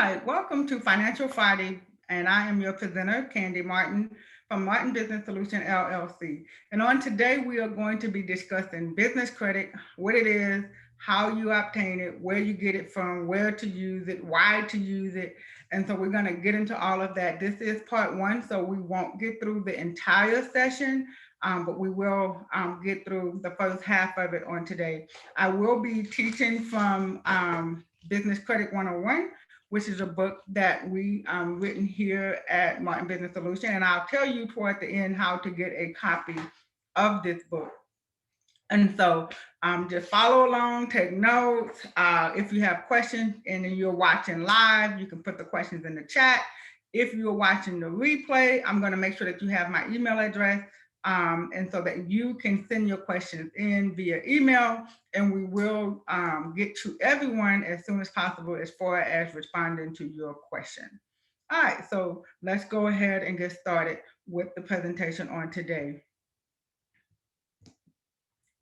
right, welcome to Financial Friday, and I am your presenter, Candy Martin from Martin Business Solution LLC. And on today, we are going to be discussing business credit, what it is, how you obtain it, where you get it from, where to use it, why to use it. And so we're going to get into all of that. This is part one, so we won't get through the entire session, but we will get through the first half of it on today. I will be teaching from Business Credit 101, which is a book that we written here at Martin Business Solution. And I'll tell you toward the end how to get a copy of this book. And so just follow along, take notes. If you have questions and you're watching live, you can put the questions in the chat. If you're watching the replay, I'm going to make sure that you have my email address. And so that you can send your questions in via email, and we will get to everyone as soon as possible as far as responding to your question. All right, so let's go ahead and get started with the presentation on today.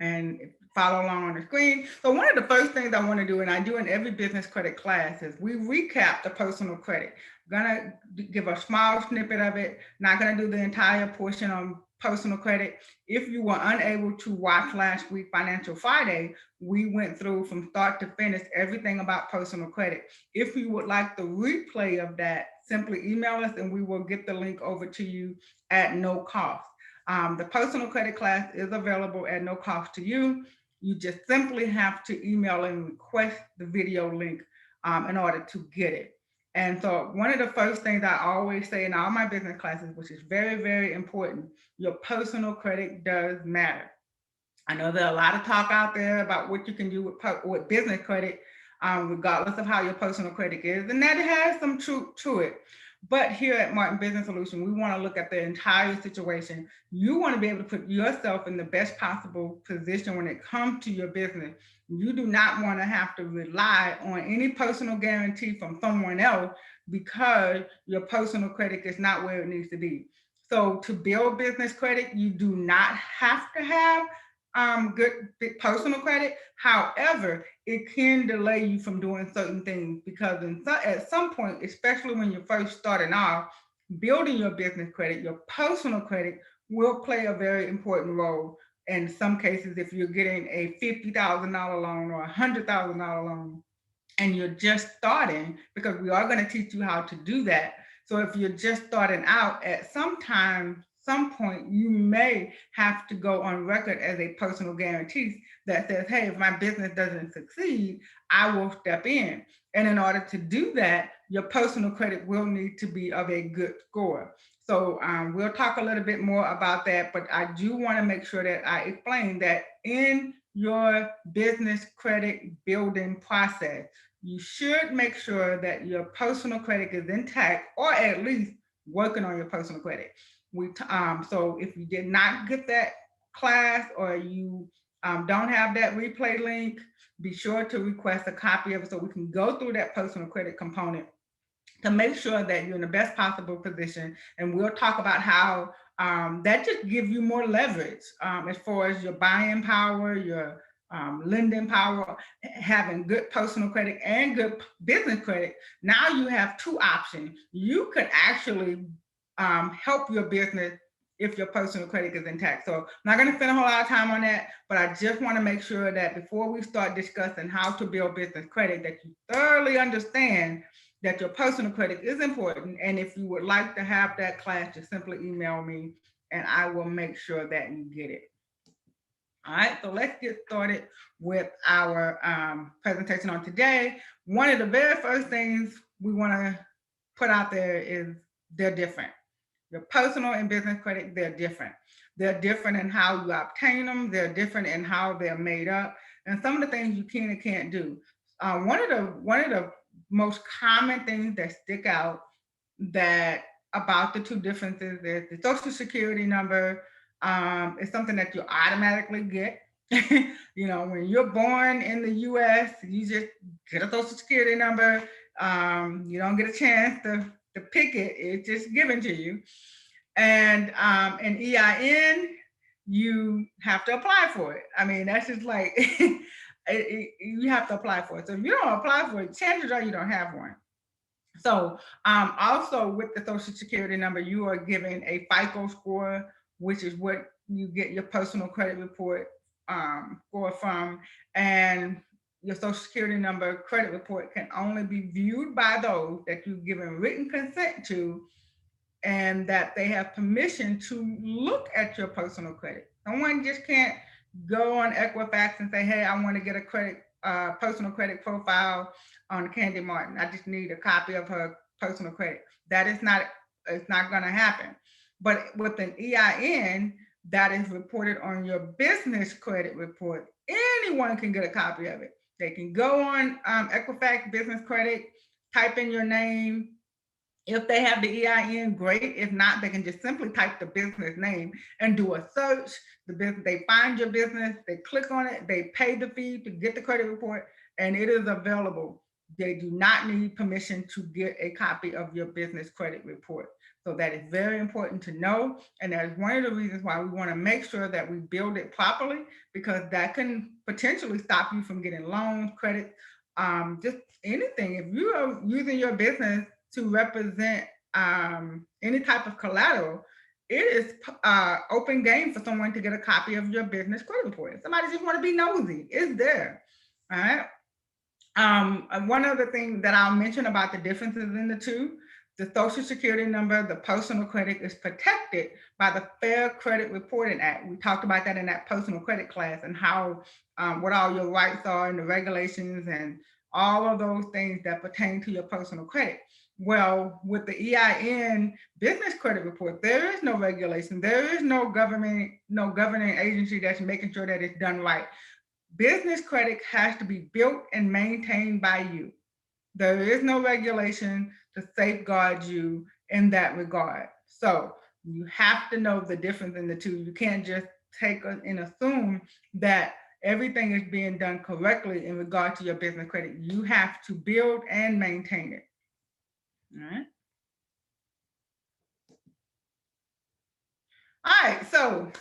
And follow along on the screen. So one of the first things I want to do, and I do in every business credit class, is we recap the personal credit. I'm gonna give a small snippet of it, not gonna do the entire portion on personal credit. If you were unable to watch last week Financial Friday, we went through from start to finish everything about personal credit. If you would like the replay of that, simply email us and we will get the link over to you at no cost. The personal credit class is available at no cost to you. You just simply have to email and request the video link in order to get it. And so one of the first things I always say in all my business classes, which is very, very important, your personal credit does matter. I know there are a lot of talk out there about what you can do with business credit, regardless of how your personal credit is, and that has some truth to it. But here at Martin Business Solution, we want to look at the entire situation. You want to be able to put yourself in the best possible position when it comes to your business. You do not want to have to rely on any personal guarantee from someone else because your personal credit is not where it needs to be. So to build business credit, you do not have to have good personal credit. However, it can delay you from doing certain things because at some point, especially when you're first starting off, building your business credit, your personal credit will play a very important role. In some cases, if you're getting a $50,000 loan or a $100,000 loan, and you're just starting, because we are going to teach you how to do that. So if you're just starting out, at some point, you may have to go on record as a personal guarantee that says, hey, if my business doesn't succeed, I will step in. And in order to do that, your personal credit will need to be of a good score. So we'll talk a little bit more about that, but I do want to make sure that I explain that in your business credit building process, you should make sure that your personal credit is intact, or at least working on your personal credit. So if you did not get that class, or you don't have that replay link, be sure to request a copy of it so we can go through that personal credit component to make sure that you're in the best possible position. And we'll talk about how that just gives you more leverage as far as your buying power, your lending power, having good personal credit and good business credit. Now you have two options. You could actually help your business if your personal credit is intact. So I'm not going to spend a whole lot of time on that, but I just want to make sure that before we start discussing how to build business credit, that you thoroughly understand that your personal credit is important. And if you would like to have that class, just simply email me and I will make sure that you get it. All right, so let's get started with our presentation on today. One of the very first things we want to put out there is they're different. Your personal and business credit, they're different. They're different in how you obtain them. They're different in how they're made up, and some of the things you can and can't do. One of the most common things that stick out that about the two differences is the Social Security number is something that you automatically get. When you're born in the U.S., you just get a Social Security number. You don't get a chance to pick it. It's just given to you. And an EIN, you have to apply for it. I mean, that's just like, you have to apply for it. So if you don't apply for it, chances are you don't have one. So also with the social security number, you are given a FICO score, which is what you get your personal credit report score from. And your social security number credit report can only be viewed by those that you've given written consent to and that they have permission to look at your personal credit. Someone just can't go on Equifax and say, hey, I want to get a personal credit profile on Candy Martin. I just need a copy of her personal credit. That is not, it's not going to happen. But with an EIN that is reported on your business credit report, anyone can get a copy of it. They can go on Equifax business credit, type in your name, if they have the EIN, great. If not, they can just simply type the business name and do a search. The business, they find your business, they click on it, they pay the fee to get the credit report, and it is available. They do not need permission to get a copy of your business credit report. So that is very important to know. And that is one of the reasons why we want to make sure that we build it properly, because that can potentially stop you from getting loans, credit, just anything. If you are using your business to represent any type of collateral, it is open game for someone to get a copy of your business credit report. If somebody just want to be nosy, it's there. All right. One other thing that I'll mention about the differences in the two, the social security number, the personal credit is protected by the Fair Credit Reporting Act. We talked about that in that personal credit class and how what all your rights are and the regulations and all of those things that pertain to your personal credit. Well, with the EIN business credit report, there is no regulation. There is no governing agency that's making sure that it's done right. Business credit has to be built and maintained by you. There is no regulation to safeguard you in that regard. So you have to know the difference in the two. You can't just take and assume that everything is being done correctly in regard to your business credit. You have to build and maintain it. All right. All right. So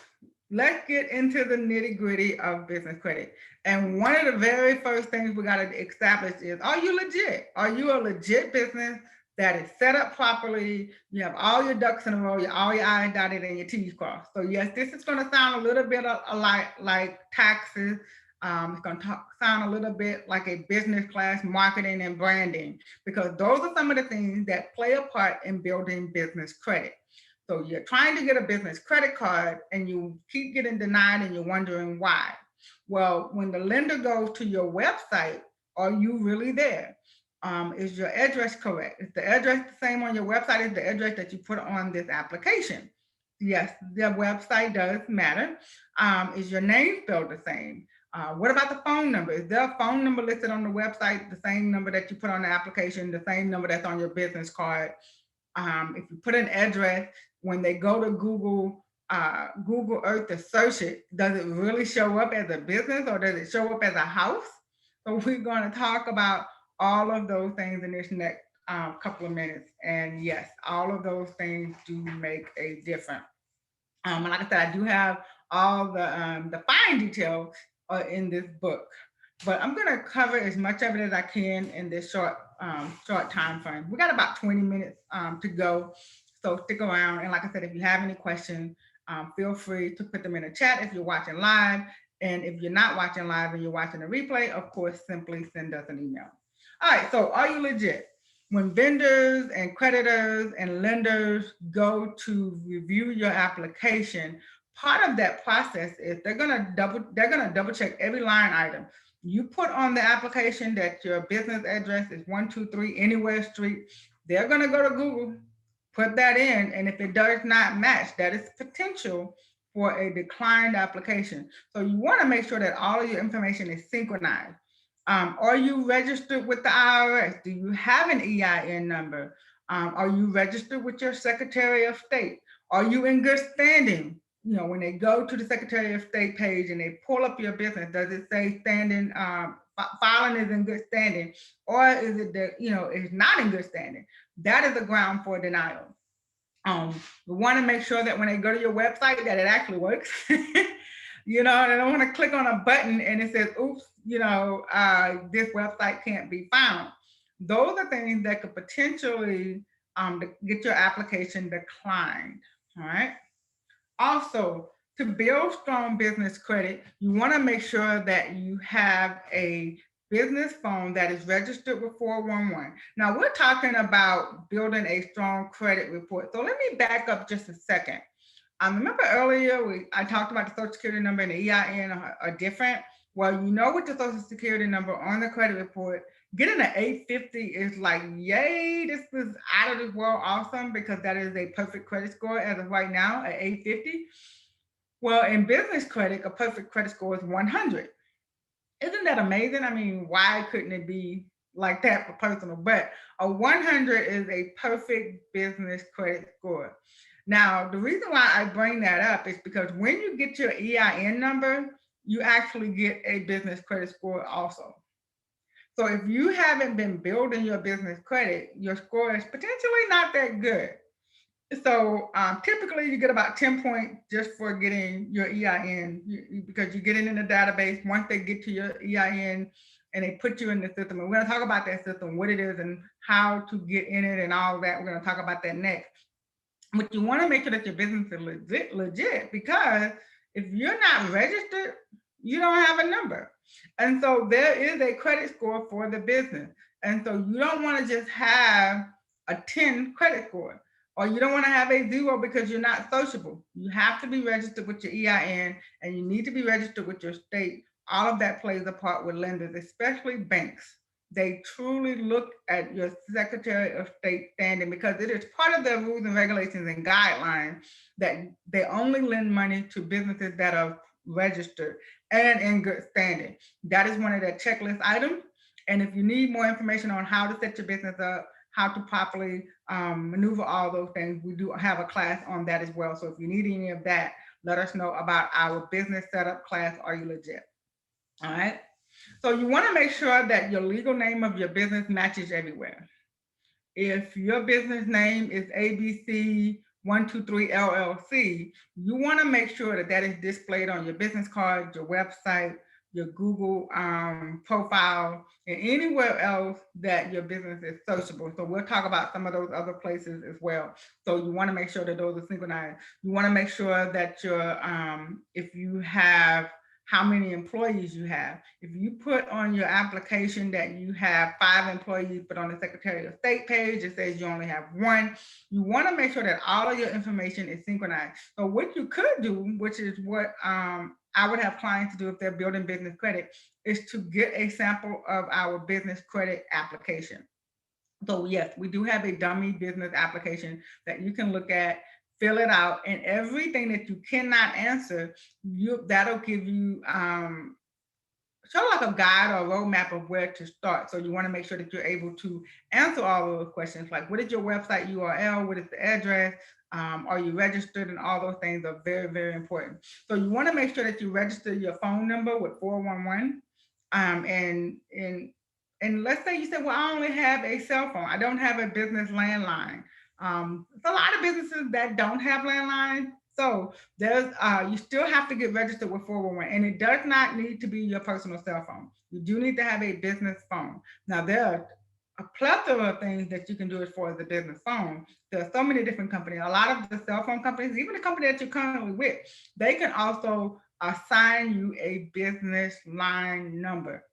let's get into the nitty gritty of business credit. And one of the very first things we got to establish is, are you legit? Are you a legit business that is set up properly? You have all your ducks in a row, all your I's dotted and your T's crossed. So yes, this is going to sound a little bit like taxes. It's going to sound a little bit like a business class marketing and branding, because those are some of the things that play a part in building business credit. So you're trying to get a business credit card and you keep getting denied and you're wondering why. Well, when the lender goes to your website, are you really there? Is your address correct? Is the address the same on your website as the address that you put on this application? Yes, the website does matter. Is your name spelled the same? What about the phone number? Is there a phone number listed on the website, the same number that you put on the application, the same number that's on your business card? If you put an address, when they go to Google Earth to search it, does it really show up as a business or does it show up as a house? So we're going to talk about all of those things in this next couple of minutes. And yes, all of those things do make a difference. And like I said, I do have all the fine details in this book, but I'm going to cover as much of it as I can in this short time frame. We got about 20 minutes to go, so stick around. And like I said, if you have any questions, feel free to put them in the chat if you're watching live. And if you're not watching live and you're watching a replay, of course, simply send us an email. All right, so are you legit? When vendors and creditors and lenders go to review your application, part of that process is they're gonna double check every line item. You put on the application that your business address is 123 Anywhere Street. They're gonna go to Google, put that in, and if it does not match, that is potential for a declined application. So you want to make sure that all of your information is synchronized. Are you registered with the IRS? Do you have an EIN number? Are you registered with your Secretary of State? Are you in good standing? You know, when they go to the Secretary of State page and they pull up your business, does it say standing, filing is in good standing? Or is it that, you know, it's not in good standing? That is a ground for denial. We want to make sure that when they go to your website that it actually works. You know, and I don't want to click on a button and it says, oops, you know, this website can't be found. Those are things that could potentially get your application declined. All right. Also, to build strong business credit, you want to make sure that you have a business phone that is registered with 411. Now, we're talking about building a strong credit report. So let me back up just a second. Remember earlier I talked about the Social Security number and the EIN are different. Well, you know, with the Social Security number on the credit report, getting an 850 is like, yay, this is out of this world awesome, because that is a perfect credit score as of right now at 850. Well, in business credit, a perfect credit score is 100. Isn't that amazing? I mean, why couldn't it be like that for personal? But a 100 is a perfect business credit score. Now, the reason why I bring that up is because when you get your EIN number, you actually get a business credit score also. So if you haven't been building your business credit, your score is potentially not that good. So typically you get about 10 points just for getting your EIN, because you get it in the database. Once they get to your EIN and they put you in the system, and we're going to talk about that system, what it is and how to get in it and all of that. We're going to talk about that next. But you want to make sure that your business is legit, because if you're not registered, you don't have a number. And so there is a credit score for the business. And so you don't want to just have a 10 credit score, or you don't want to have a 0 because you're not sociable. You have to be registered with your EIN, and you need to be registered with your state. All of that plays a part with lenders, especially banks. They truly look at your Secretary of State standing, because it is part of their rules and regulations and guidelines that they only lend money to businesses that are registered and in good standing. That is one of their checklist items. And if you need more information on how to set your business up, how to properly maneuver all those things, we do have a class on that as well. So if you need any of that, let us know about our business setup class. Are you legit? All right. So you want to make sure that your legal name of your business matches everywhere. If your business name is ABC 123 LLC, you want to make sure that that is displayed on your business card, your website, your Google profile, and anywhere else that your business is sociable. So we'll talk about some of those other places as well. So you want to make sure that those are synchronized. You want to make sure that your if you have how many employees you have. If you put on your application that you have 5 employees, but on the Secretary of State page, it says you only have 1, you want to make sure that all of your information is synchronized. So what you could do, which is what I would have clients do if they're building business credit, is to get a sample of our business credit application. So yes, we do have a dummy business application that you can look at, fill it out, and everything that you cannot answer, that'll give you sort of like a guide or a roadmap of where to start. So you want to make sure that you're able to answer all those questions, like what is your website URL, what is the address, are you registered, and all those things are very, very important. So you want to make sure that you register your phone number with 411, and let's say you say, well, I only have a cell phone. I don't have a business landline. It's a lot of businesses that don't have landlines. So there's you still have to get registered with 411, and it does not need to be your personal cell phone. You do need to have a business phone. Now there are a plethora of things that you can do as far as a business phone. There are so many different companies. A lot of the cell phone companies, even the company that you're currently with, they can also assign you a business line number.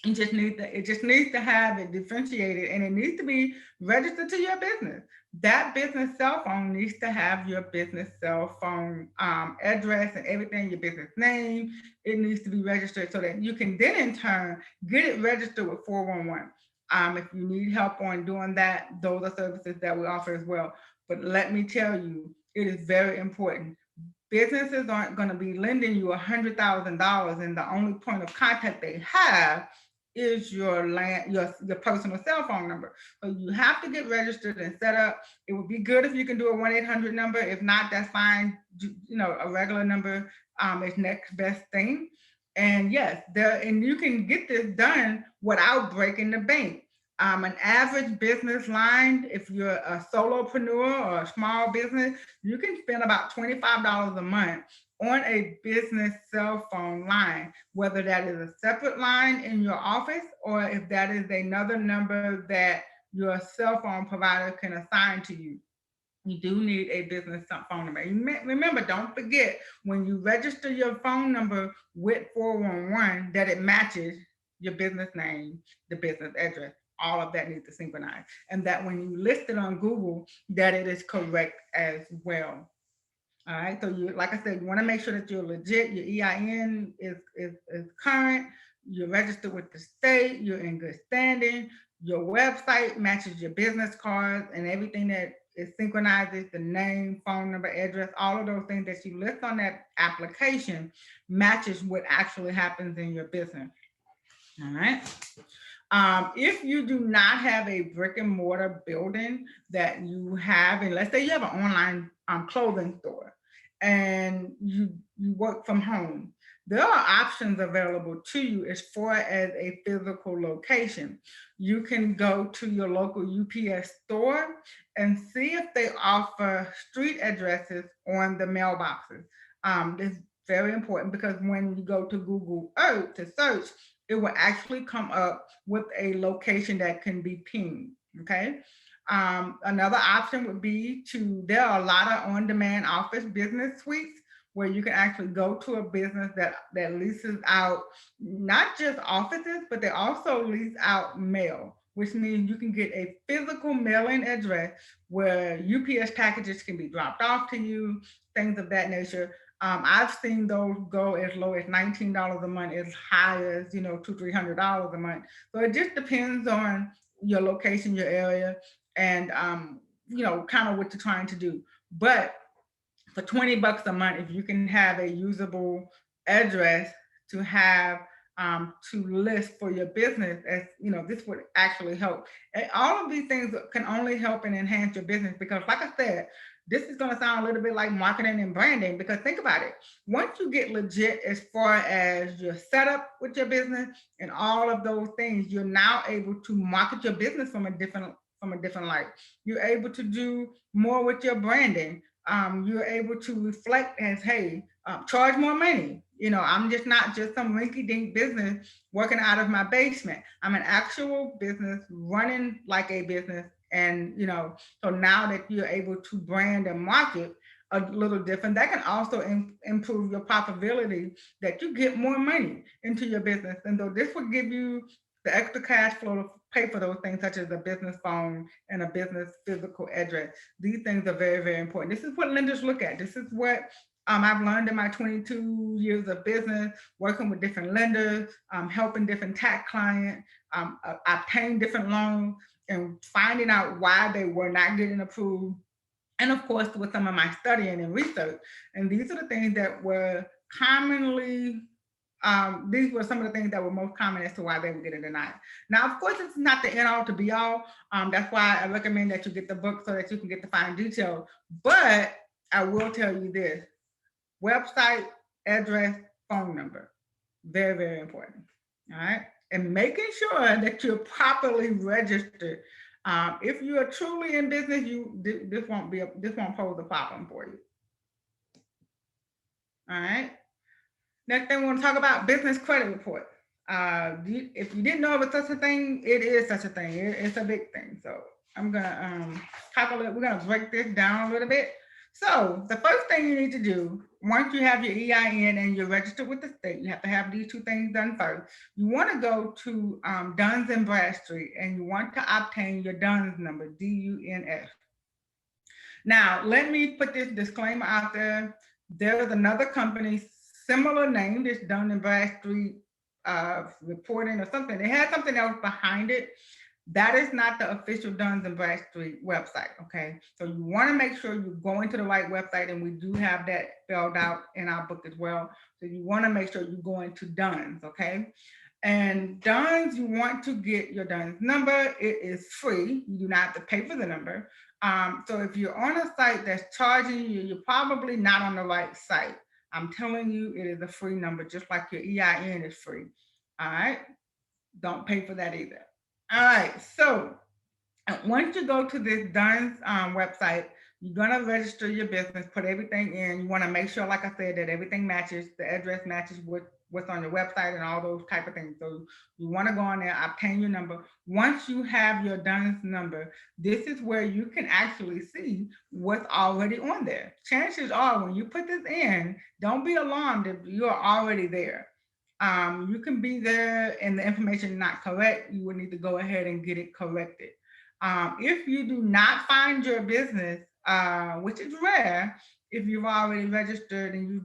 It just needs to have it differentiated, and it needs to be registered to your business. That business cell phone needs to have your business cell phone address and everything, your business name. It needs to be registered so that you can then in turn get it registered with 411. If you need help on doing that, those are services that we offer as well. But let me tell you, it is very important. Businesses aren't going to be lending you $100,000, and the only point of contact they have is your personal cell phone number. So you have to get registered and set up. It would be good if you can do a 1-800 number. If not, that's fine. A regular number is next best thing. And yes, and you can get this done without breaking the bank. An average business line, if you're a solopreneur or a small business, you can spend about $25 a month on a business cell phone line, whether that is a separate line in your office or if that is another number that your cell phone provider can assign to you. You do need a business phone number. Remember, don't forget when you register your phone number with 411 that it matches your business name, the business address. All of that needs to synchronize. And that when you list it on Google, that it is correct as well. All right. So you, like I said, you want to make sure that you're legit. Your EIN is current. You're registered with the state. You're in good standing. Your website matches your business cards and everything that it synchronizes the name, phone number, address, all of those things that you list on that application matches what actually happens in your business. All right. If you do not have a brick and mortar building that you have, and let's say you have an online clothing store and you work from home, there are options available to you as far as a physical location. You can go to your local UPS store and see if they offer street addresses on the mailboxes. It's very important because when you go to Google Earth to search, it will actually come up with a location that can be pinged. Okay. Another option would be there are a lot of on-demand office business suites where you can actually go to a business that leases out not just offices, but they also lease out mail, which means you can get a physical mailing address where UPS packages can be dropped off to you, things of that nature. I've seen those go as low as $19 a month, as high as $200-300 a month. So it just depends on your location, your area, and kind of what you're trying to do. But for $20 a month, if you can have a usable address to have to list for your business, as this would actually help. And all of these things can only help and enhance your business because, like I said, this is going to sound a little bit like marketing and branding because think about it. Once you get legit as far as your setup with your business and all of those things, you're now able to market your business from a different light. You're able to do more with your branding. You're able to reflect as, hey, charge more money. I'm not just some rinky-dink business working out of my basement. I'm an actual business running like a business. And, so now that you're able to brand and market a little different, that can also improve your profitability, that you get more money into your business. And so this will give you the extra cash flow to pay for those things, such as a business phone and a business physical address. These things are very, very important. This is what lenders look at. This is what I've learned in my 22 years of business, working with different lenders, helping different tax clients, obtain different loans, and finding out why they were not getting approved. And of course, with some of my studying and research. And these are the things that were commonly these were some of the things that were most common as to why they were getting denied. Now, of course, it's not the end all to be all. That's why I recommend that you get the book so that you can get the fine detail. But I will tell you this: website, address, phone number, very, very important. All right, and making sure that you're properly registered. If you are truly in business, this won't pose a problem for you. All right. Next thing we want to talk about, business credit report. If you didn't know it was such a thing, it is such a thing. It's a big thing. So I'm gonna calculate. We're gonna break this down a little bit. So the first thing you need to do, once you have your EIN and you're registered with the state, you have to have these two things done first. You want to go to Duns and Bradstreet and you want to obtain your Duns number, DUNS. Now, let me put this disclaimer out there. There's another company, similar name, this Dun and Bradstreet reporting or something. It has something else behind it. That is not the official Duns and Bradstreet website, okay? So you want to make sure you're going to the right website, and we do have that spelled out in our book as well. So you want to make sure you're going to Duns, okay? And Duns, you want to get your Duns number. It is free. You do not have to pay for the number. So if you're on a site that's charging you, you're probably not on the right site. I'm telling you, it is a free number, just like your EIN is free. All right? Don't pay for that either. All right, so once you go to this Dunn's website, you're gonna register your business, put everything in. You want to make sure, like I said, that everything matches, the address matches what's on your website and all those type of things. So you want to go on there, obtain your number. Once you have your Dunn's number, this is where you can actually see what's already on there. Chances are, when you put this in, don't be alarmed if you're already there. You can be there and the information is not correct. You would need to go ahead and get it corrected. If you do not find your business, which is rare, if you've already registered and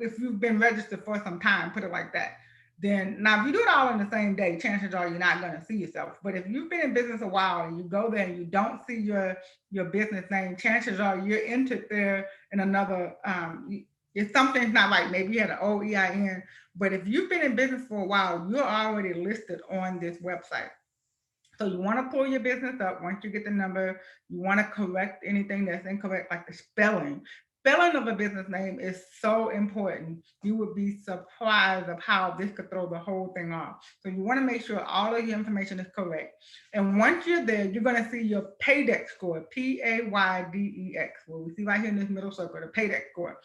if you've been registered for some time, put it like that, then now if you do it all in the same day, chances are you're not going to see yourself. But if you've been in business a while and you go there and you don't see your business name, chances are you're entered there in another. If something's not right, maybe you had an old EIN, but if you've been in business for a while, you're already listed on this website. So you want to pull your business up. Once you get the number, you want to correct anything that's incorrect, like the spelling. Spelling of a business name is so important. You would be surprised of how this could throw the whole thing off. So you want to make sure all of your information is correct. And once you're there, you're going to see your paydex score, PAYDEX. Well, we see right here in this middle circle, the paydex score.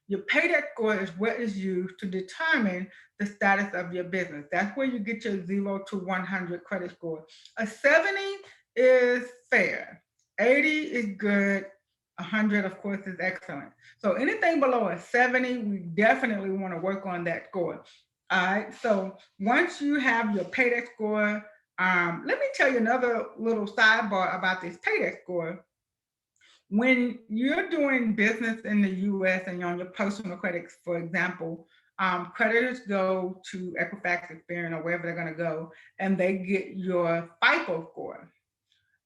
Your paydex score is what is used to determine the status of your business. That's where you get your 0 to 100 credit score. A 70 is fair, 80 is good, 100, of course, is excellent. So anything below a 70, we definitely want to work on that score. All right, so once you have your paydex score, let me tell you another little sidebar about this paydex score. When you're doing business in the US and you're on your personal credits, for example, creditors go to Equifax, Experian, or wherever they're going to go, and they get your FICO score.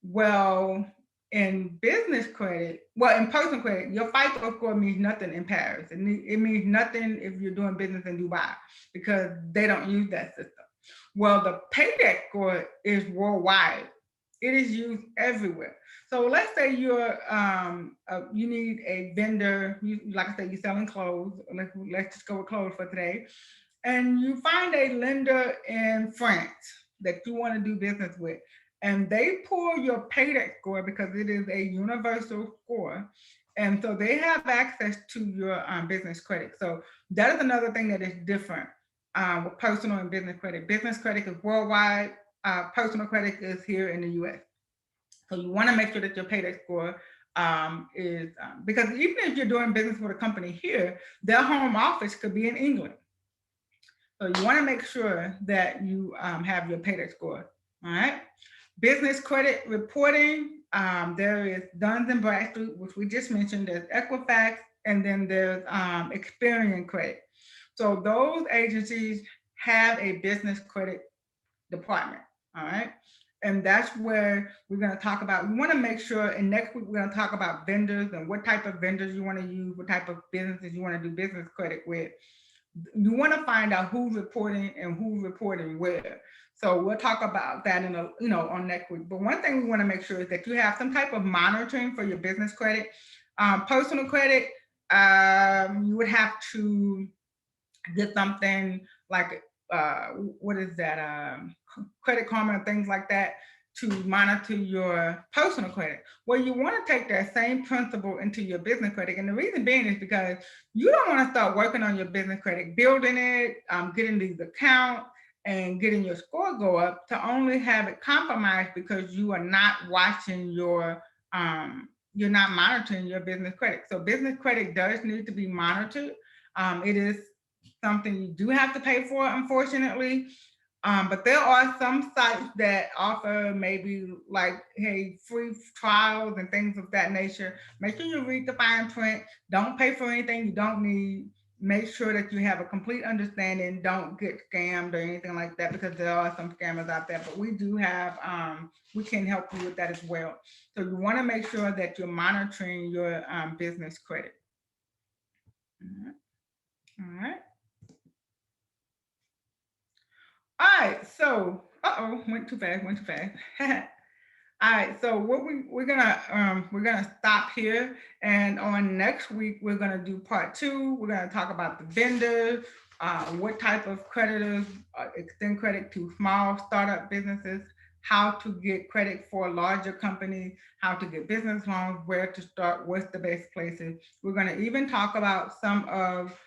Well, in business credit, well, in personal credit, your FICO score means nothing in Paris. It means nothing if you're doing business in Dubai because they don't use that system. Well, the paydex score is worldwide. It is used everywhere. So let's say you need a vendor. Like I said, you're selling clothes. Let's just go with clothes for today. And you find a lender in France that you want to do business with, and they pull your paydex score because it is a universal score. And so they have access to your business credit. So that is another thing that is different with personal and business credit. Business credit is worldwide. Personal credit is here in the US. So you want to make sure that your paydex score is because even if you're doing business with a company here, their home office could be in England. So you want to make sure that you have your paydex score. All right. Business credit reporting. There is Duns and Bradstreet, which we just mentioned. There's Equifax, and then there's Experian Credit. So those agencies have a business credit department. All right. And that's where we're going to talk about. We want to make sure, and next week we're going to talk about vendors and what type of vendors you want to use, what type of businesses you want to do business credit with. You want to find out who's reporting and who's reporting where. So we'll talk about that on next week. But one thing we want to make sure is that you have some type of monitoring for your business credit. Personal credit, you would have to get something like what is that? Credit Karma and things like that to monitor your personal credit. Well, you want to take that same principle into your business credit. And the reason being is because you don't want to start working on your business credit, building it, getting these accounts, and getting your score go up to only have it compromised because you are not watching you're not monitoring your business credit. So business credit does need to be monitored. It is something you do have to pay for, unfortunately. But there are some sites that offer maybe like, hey, free trials and things of that nature. Make sure you read the fine print. Don't pay for anything you don't need. Make sure that you have a complete understanding. Don't get scammed or anything like that because there are some scammers out there. But we do have, we can help you with that as well. So you want to make sure that you're monitoring your business credit. All right. All right, so went too fast. All right, so what we're gonna stop here, and on next week we're gonna do part 2. We're gonna talk about the vendors, what type of creditors extend credit to small startup businesses, how to get credit for larger companies, how to get business loans, where to start, what's the best places. We're going to even talk about some of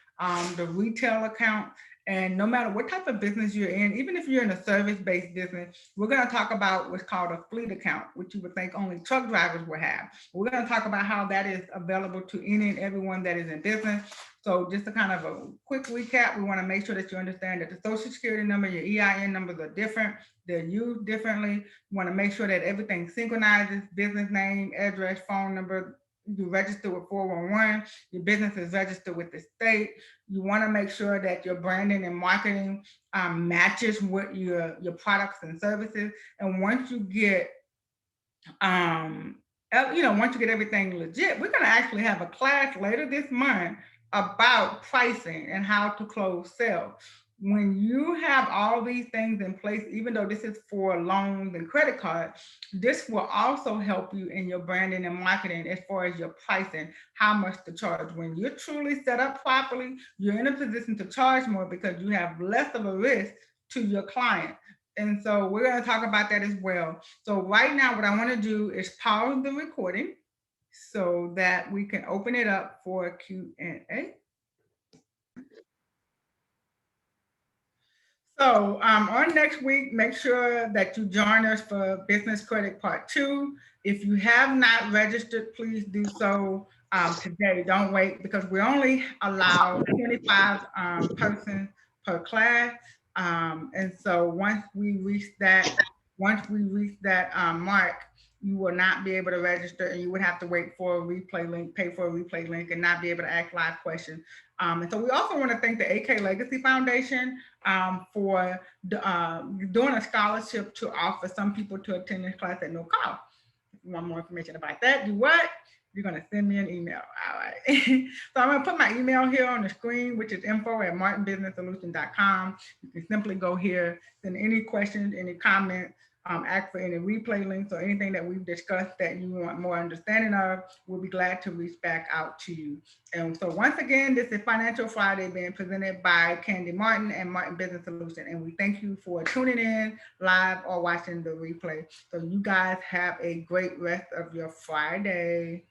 the retail account. And no matter what type of business you're in, even if you're in a service-based business, we're going to talk about what's called a fleet account, which you would think only truck drivers would have. We're going to talk about how that is available to any and everyone that is in business. So just a kind of a quick recap, we want to make sure that you understand that the social security number, your EIN numbers are different. They're used differently. We want to make sure that everything synchronizes, business name, address, phone number. You register with 411. Your business is registered with the state. You want to make sure that your branding and marketing matches with your products and services. And once you get once you get everything legit, we're going to actually have a class later this month about pricing and how to close sales. When you have all these things in place, even though this is for loans and credit cards, this will also help you in your branding and marketing as far as your pricing, how much to charge. When you're truly set up properly, you're in a position to charge more because you have less of a risk to your client. And so we're going to talk about that as well. So right now, what I want to do is pause the recording so that we can open it up for Q&A. So on next week, make sure that you join us for Business Credit Part 2. If you have not registered, please do so today. Don't wait, because we only allow 25 persons per class. And so once we reach that mark, you will not be able to register, and you would have to wait for a replay link, pay for a replay link, and not be able to ask live questions. And so we also want to thank the AK Legacy Foundation for doing a scholarship to offer some people to attend this class at no cost. If you want more information about that, do what? You're going to send me an email. All right. So I'm going to put my email here on the screen, which is info@martinbusinesssolution.com. You can simply go here, send any questions, any comments, ask for any replay links or anything that we've discussed that you want more understanding of. We'll be glad to reach back out to you. And so once again, this is Financial Friday being presented by Candy Martin and Martin Business Solution. And we thank you for tuning in live or watching the replay. So you guys have a great rest of your Friday.